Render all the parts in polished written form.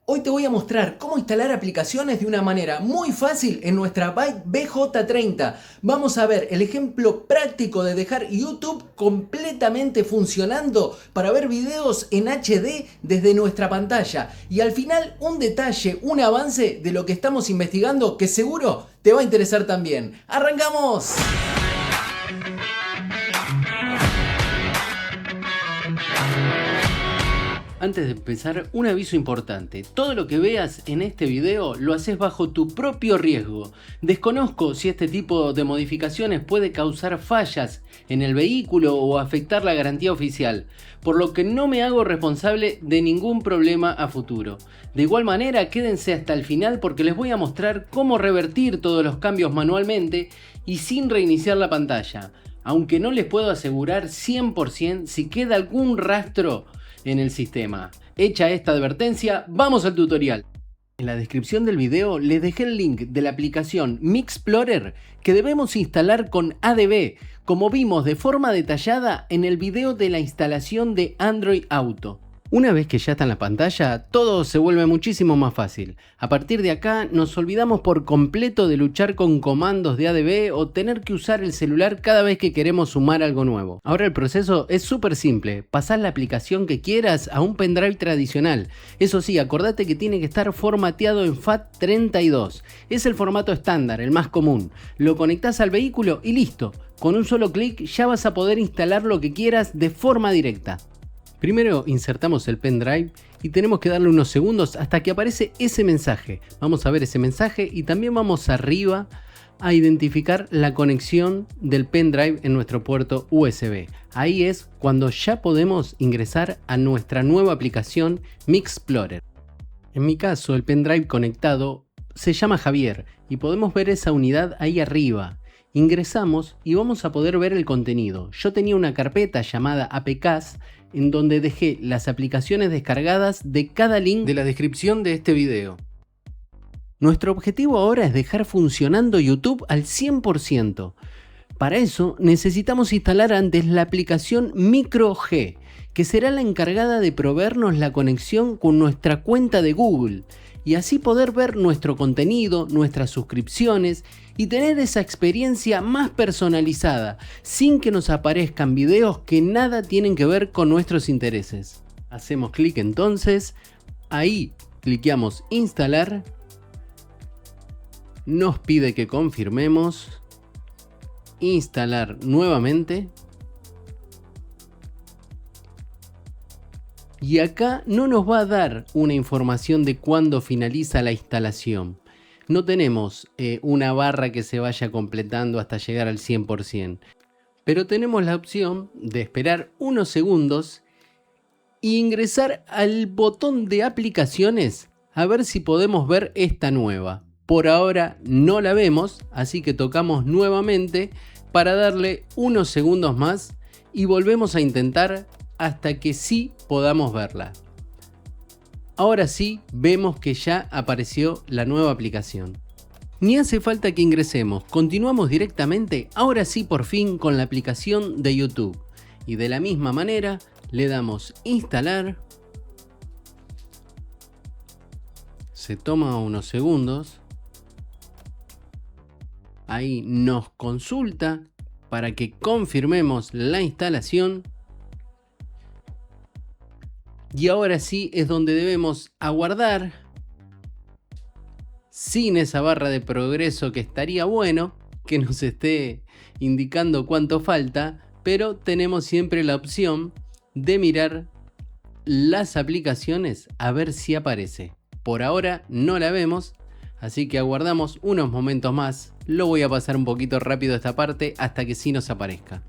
Hoy te voy a mostrar cómo instalar aplicaciones de una manera muy fácil en nuestra Byte BJ30. Vamos a ver el ejemplo práctico de dejar YouTube completamente funcionando para ver videos en HD desde nuestra pantalla. Y al final un detalle, un avance de lo que estamos investigando que seguro te va a interesar también. ¡Arrancamos! Antes de empezar, un aviso importante. Todo lo que veas en este video lo haces bajo tu propio riesgo. Desconozco si este tipo de modificaciones puede causar fallas en el vehículo o afectar la garantía oficial, por lo que no me hago responsable de ningún problema a futuro. De igual manera, quédense hasta el final porque les voy a mostrar cómo revertir todos los cambios manualmente y sin reiniciar la pantalla, aunque no les puedo asegurar 100% si queda algún rastro en el sistema. Hecha esta advertencia, vamos al tutorial. En la descripción del video les dejé el link de la aplicación Mixplorer que debemos instalar con ADB, como vimos de forma detallada en el video de la instalación de Android Auto. Una vez que ya está en la pantalla, todo se vuelve muchísimo más fácil. A partir de acá nos olvidamos por completo de luchar con comandos de ADB o tener que usar el celular cada vez que queremos sumar algo nuevo. Ahora el proceso es súper simple. Pasás la aplicación que quieras a un pendrive tradicional. Eso sí, acordate que tiene que estar formateado en FAT32. Es el formato estándar, el más común. Lo conectás al vehículo y listo. Con un solo clic ya vas a poder instalar lo que quieras de forma directa. Primero insertamos el pendrive y tenemos que darle unos segundos hasta que aparece ese mensaje. Vamos a ver ese mensaje y también vamos arriba a identificar la conexión del pendrive en nuestro puerto USB. Ahí es cuando ya podemos ingresar a nuestra nueva aplicación Mixplorer. En mi caso, el pendrive conectado se llama Javier y podemos ver esa unidad ahí arriba. Ingresamos y vamos a poder ver el contenido. Yo tenía una carpeta llamada APKs en donde dejé las aplicaciones descargadas de cada link de la descripción de este video. Nuestro objetivo ahora es dejar funcionando YouTube al 100%. Para eso necesitamos instalar antes la aplicación MicroG, que será la encargada de proveernos la conexión con nuestra cuenta de Google y así poder ver nuestro contenido, nuestras suscripciones y tener esa experiencia más personalizada, sin que nos aparezcan videos que nada tienen que ver con nuestros intereses. Hacemos clic entonces, ahí cliqueamos instalar, nos pide que confirmemos, instalar nuevamente. Y acá no nos va a dar una información de cuándo finaliza la instalación. No tenemos una barra que se vaya completando hasta llegar al 100%. Pero tenemos la opción de esperar unos segundos e ingresar al botón de aplicaciones a ver si podemos ver esta nueva. Por ahora no la vemos, así que tocamos nuevamente para darle unos segundos más y volvemos a intentar hasta que sí podamos verla. Ahora sí vemos que ya apareció la nueva aplicación. Ni hace falta que ingresemos, continuamos directamente, ahora sí por fin con la aplicación de YouTube. Y de la misma manera le damos instalar. Se toma unos segundos. Ahí nos consulta para que confirmemos la instalación. Y ahora sí es donde debemos aguardar, sin esa barra de progreso que estaría bueno que nos esté indicando cuánto falta, pero tenemos siempre la opción de mirar las aplicaciones a ver si aparece. Por ahora no la vemos, así que aguardamos unos momentos más. Lo voy a pasar un poquito rápido esta parte hasta que sí nos aparezca.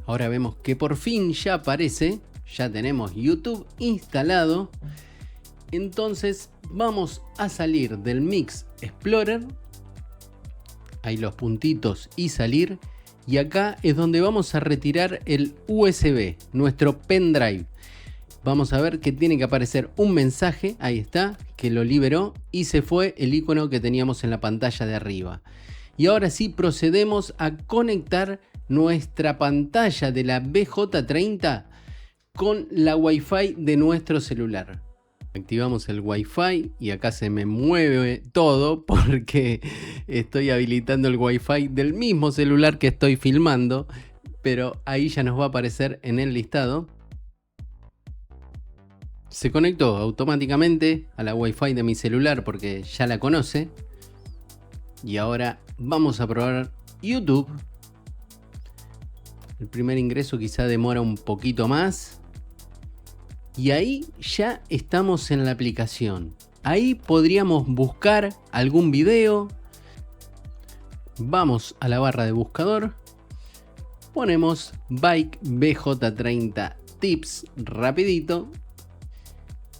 Ahora vemos que por fin ya aparece, ya tenemos YouTube instalado. Entonces vamos a salir del Mixplorer, ahí los puntitos y salir. Y acá es donde vamos a retirar el USB, nuestro pendrive. Vamos a ver que tiene que aparecer un mensaje, ahí está, que lo liberó y se fue el icono que teníamos en la pantalla de arriba. Y ahora sí procedemos a conectar nuestra pantalla de la BJ30 con la Wi-Fi de nuestro celular. Activamos el Wi-Fi y acá se me mueve todo porque estoy habilitando el Wi-Fi del mismo celular que estoy filmando, pero ahí ya nos va a aparecer en el listado. Se conectó automáticamente a la Wi-Fi de mi celular porque ya la conoce. Y ahora vamos a probar YouTube. El primer ingreso quizá demora un poquito más. Y ahí ya estamos en la aplicación. Ahí podríamos buscar algún video. Vamos a la barra de buscador. Ponemos Bike BJ30 Tips rapidito.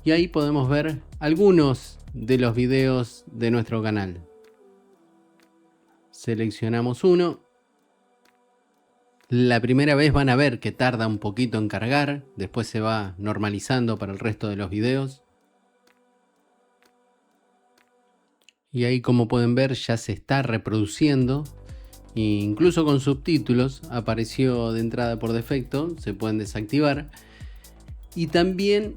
Y ahí podemos ver algunos de los videos de nuestro canal. Seleccionamos uno. La primera vez van a ver que tarda un poquito en cargar, después se va normalizando para el resto de los videos. Y ahí, como pueden ver, ya se está reproduciendo, e incluso con subtítulos. Apareció de entrada por defecto, se pueden desactivar. Y también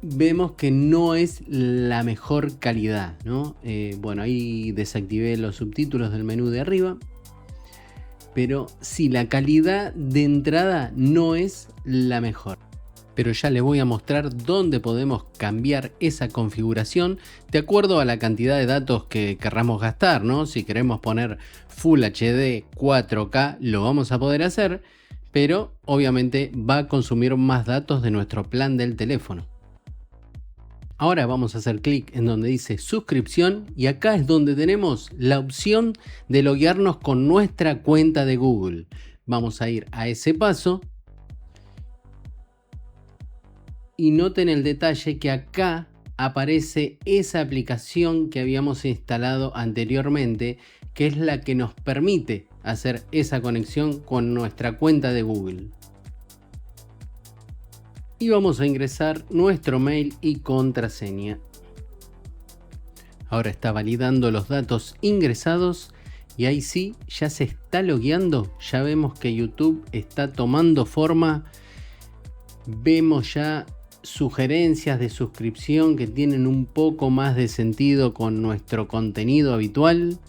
vemos que no es la mejor calidad, ¿no? Bueno, ahí desactivé los subtítulos del menú de arriba. Pero sí, la calidad de entrada no es la mejor. Pero ya les voy a mostrar dónde podemos cambiar esa configuración de acuerdo a la cantidad de datos que querramos gastar, ¿no? Si queremos poner Full HD 4K, lo vamos a poder hacer, pero obviamente va a consumir más datos de nuestro plan del teléfono. Ahora vamos a hacer clic en donde dice suscripción y acá es donde tenemos la opción de loguearnos con nuestra cuenta de Google. Vamos a ir a ese paso y noten el detalle que acá aparece esa aplicación que habíamos instalado anteriormente, que es la que nos permite hacer esa conexión con nuestra cuenta de Google. Y vamos a ingresar nuestro mail y contraseña. Ahora está validando los datos ingresados y ahí sí, ya se está logueando. Ya vemos que YouTube está tomando forma. Vemos ya sugerencias de suscripción que tienen un poco más de sentido con nuestro contenido habitual.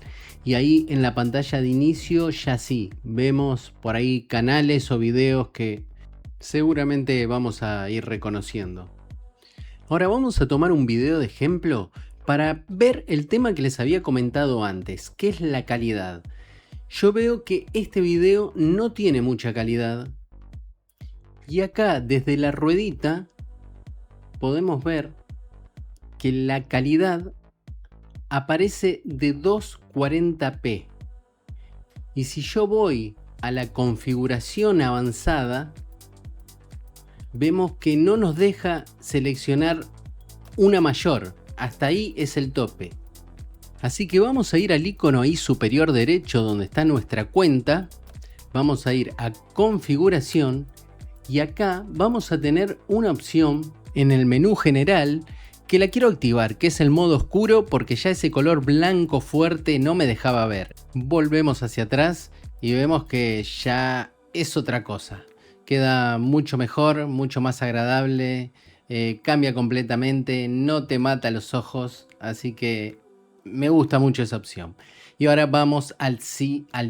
Y ahí en la pantalla de inicio ya sí, vemos por ahí canales o videos que seguramente vamos a ir reconociendo. Ahora vamos a tomar un video de ejemplo para ver el tema que les había comentado antes, que es la calidad. Yo veo que este video no tiene mucha calidad. Y acá desde la ruedita podemos ver que la calidad aparece de 240p. Y si yo voy a la configuración avanzada, vemos que no nos deja seleccionar una mayor. Hasta ahí es el tope. Así que vamos a ir al icono ahí superior derecho donde está nuestra cuenta. Vamos a ir a configuración y acá vamos a tener una opción en el menú general que la quiero activar, que es el modo oscuro, porque ya ese color blanco fuerte no me dejaba ver. Volvemos hacia atrás y vemos que ya es otra cosa. Queda mucho mejor, mucho más agradable, cambia completamente, no te mata los ojos, así que me gusta mucho esa opción. Y ahora vamos al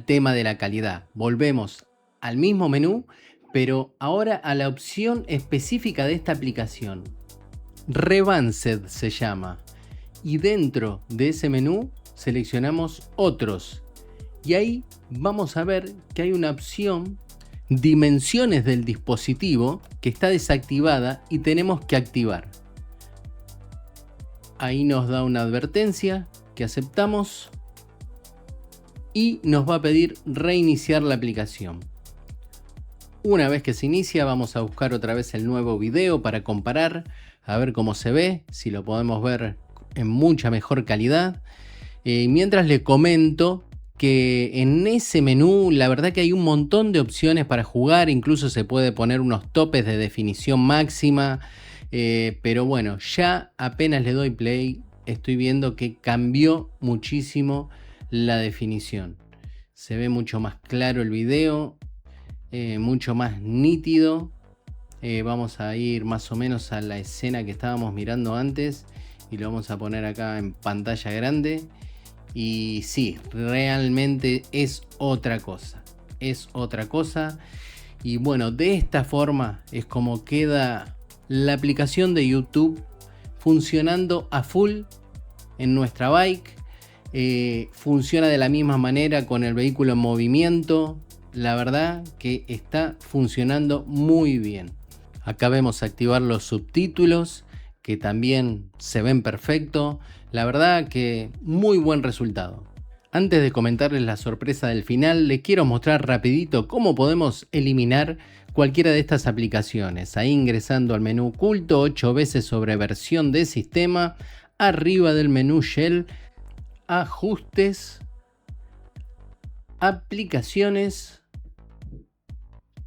tema de la calidad. Volvemos al mismo menú, pero ahora a la opción específica de esta aplicación. Revanced se llama. Y dentro de ese menú seleccionamos otros. Y ahí vamos a ver que hay una opción dimensiones del dispositivo que está desactivada y tenemos que activar. Ahí nos da una advertencia que aceptamos y nos va a pedir reiniciar la aplicación. Una vez que se inicia vamos a buscar otra vez el nuevo video para comparar, a ver cómo se ve, si lo podemos ver en mucha mejor calidad. Mientras le comento que en ese menú la verdad que hay un montón de opciones para jugar, incluso se puede poner unos topes de definición máxima, pero bueno, ya apenas le doy play estoy viendo que cambió muchísimo la definición. Se ve mucho más claro el video, mucho más nítido, Vamos a ir más o menos a la escena que estábamos mirando antes y lo vamos a poner acá en pantalla grande. Y sí, realmente es otra cosa. Es otra cosa. Y bueno, de esta forma es como queda la aplicación de YouTube funcionando a full en nuestra bike. Funciona de la misma manera con el vehículo en movimiento. La verdad que está funcionando muy bien. Acá vemos activar los subtítulos, que también se ven perfecto. La verdad que muy buen resultado. Antes de comentarles la sorpresa del final, les quiero mostrar rapidito cómo podemos eliminar cualquiera de estas aplicaciones. Ahí ingresando al menú oculto 8 veces sobre versión de sistema, arriba del menú Shell, ajustes, aplicaciones,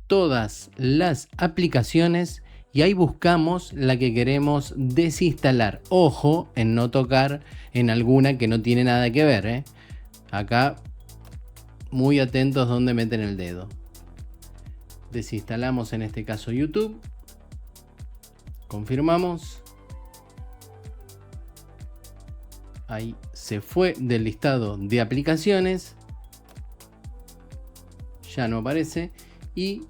todas las aplicaciones, y ahí buscamos la que queremos desinstalar. Ojo en no tocar en alguna que no tiene nada que ver, Acá muy atentos donde meten el dedo. Desinstalamos en este caso YouTube. Confirmamos. Ahí se fue del listado de aplicaciones. Ya no aparece. Y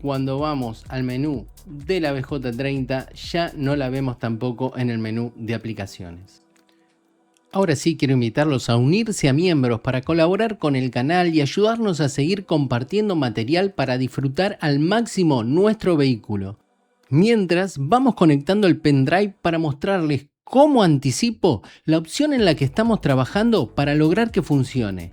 cuando vamos al menú de la BJ30 ya no la vemos tampoco en el menú de aplicaciones. Ahora sí quiero invitarlos a unirse a miembros para colaborar con el canal y ayudarnos a seguir compartiendo material para disfrutar al máximo nuestro vehículo. Mientras vamos conectando el pendrive para mostrarles cómo anticipo la opción en la que estamos trabajando para lograr que funcione.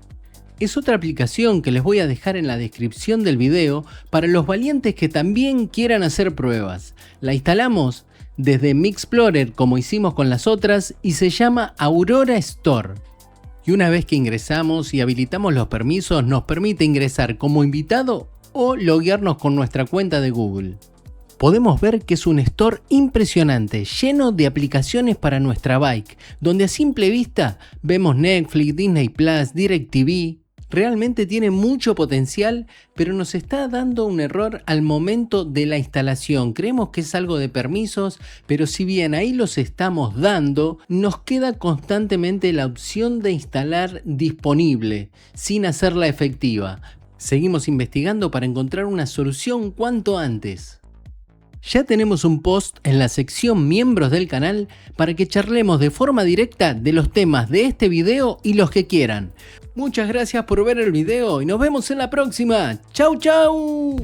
Es otra aplicación que les voy a dejar en la descripción del video para los valientes que también quieran hacer pruebas. La instalamos desde Mi Explorer como hicimos con las otras y se llama Aurora Store. Y una vez que ingresamos y habilitamos los permisos, nos permite ingresar como invitado o loguearnos con nuestra cuenta de Google. Podemos ver que es un store impresionante, lleno de aplicaciones para nuestra bike, donde a simple vista vemos Netflix, Disney Plus, DirecTV. Realmente tiene mucho potencial, pero nos está dando un error al momento de la instalación. Creemos que es algo de permisos, pero si bien ahí los estamos dando, nos queda constantemente la opción de instalar disponible, sin hacerla efectiva. Seguimos investigando para encontrar una solución cuanto antes. Ya tenemos un post en la sección miembros del canal para que charlemos de forma directa de los temas de este video y los que quieran. Muchas gracias por ver el video y nos vemos en la próxima. ¡Chau, chau!